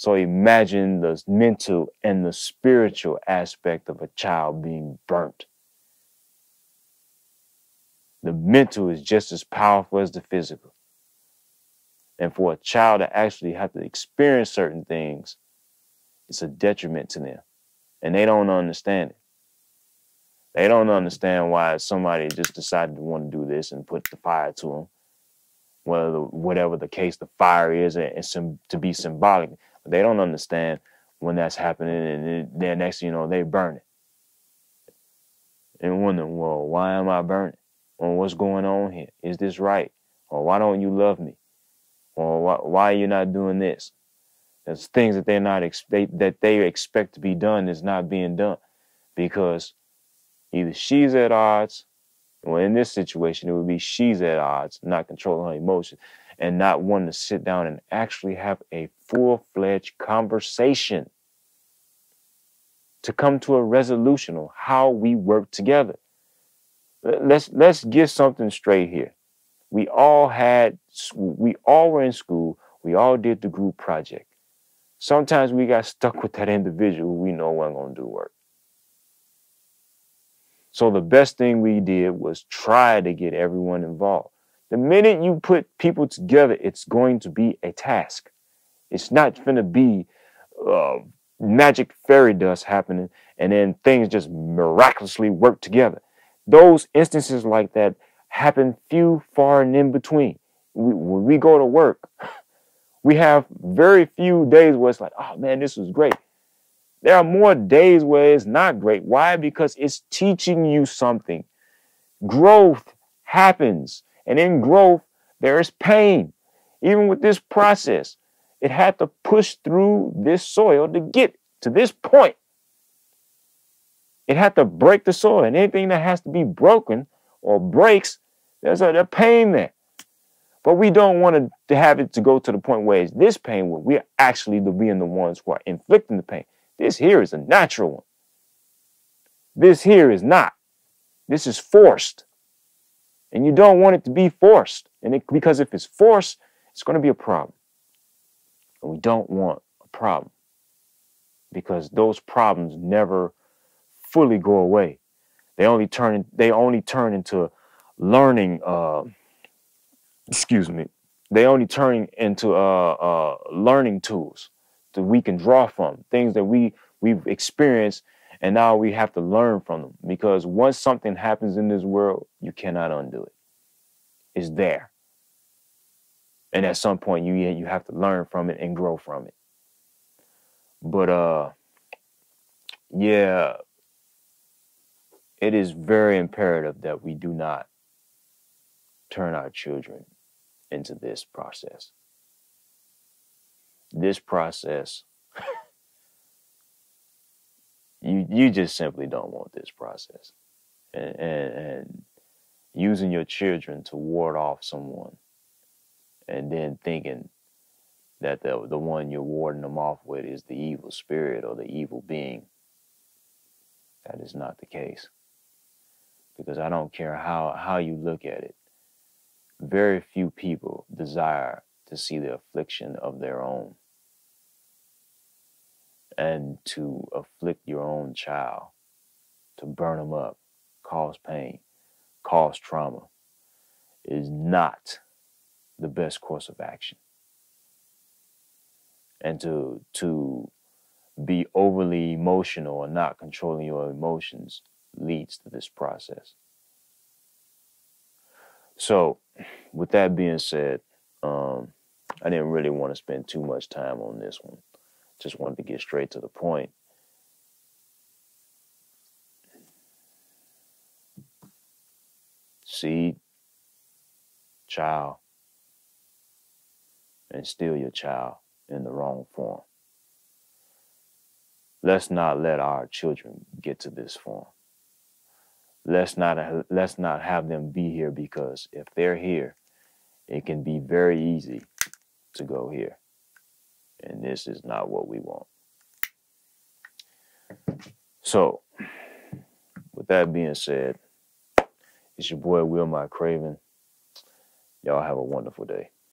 So imagine the mental and the spiritual aspect of a child being burnt. The mental is just as powerful as the physical. And for a child to actually have to experience certain things, it's a detriment to them. And they don't understand it. They don't understand why somebody just decided to want to do this and put the fire to them. Whatever the case, the fire is, and to be symbolic. But they don't understand when that's happening, and then next thing you know, they burn it. And wonder, well, why am I burning? Or what's going on here? Is this right? Or why don't you love me? Or why are you not doing this? There's things that that they expect to be done is not being done because either she's at odds, or in this situation, it would be she's at odds, not controlling her emotions, and not wanting to sit down and actually have a full-fledged conversation to come to a resolution on how we work together. Let's get something straight here. We all were in school. We all did the group project. Sometimes we got stuck with that individual who we know wasn't going to do work. So the best thing we did was try to get everyone involved. The minute you put people together, it's going to be a task. It's not going to be magic fairy dust happening and then things just miraculously work together. Those instances like that happen few, far, and in between. When we go to work, we have very few days where it's like, oh man, this was great. There are more days where it's not great. Why? Because it's teaching you something. Growth happens. And in growth, there is pain. Even with this process, it had to push through this soil to get to this point. It had to break the soil. And anything that has to be broken or breaks, there's a pain there. But we don't want to have it to go to the point where it's this pain where we're actually being the ones who are inflicting the pain. This here is a natural one. This here is not. This is forced. And you don't want it to be forced. Because if it's forced, it's going to be a problem. And we don't want a problem. Because those problems never fully go away. They only turn into learning, they only turn into learning tools that we can draw from, things that we've experienced, and now we have to learn from them. Because once something happens in this world, you cannot undo it. It's there. And at some point, you have to learn from it and grow from it. But yeah, it is very imperative that we do not turn our children into this process. This process, you just simply don't want this process. And using your children to ward off someone and then thinking that the one you're warding them off with is the evil spirit or the evil being. That is not the case. Because I don't care how you look at it. Very few people desire to see the affliction of their own. And to afflict your own child, to burn them up, cause pain, cause trauma, is not the best course of action. And to be overly emotional or not controlling your emotions leads to this process. So, with that being said, I didn't really want to spend too much time on this one. Just wanted to get straight to the point. Seed, child, and steal your child in the wrong form. Let's not let our children get to this form. Let's not have them be here, because if they're here, it can be very easy to go here. And this is not what we want. So, with that being said, it's your boy Will My Craven. Y'all have a wonderful day.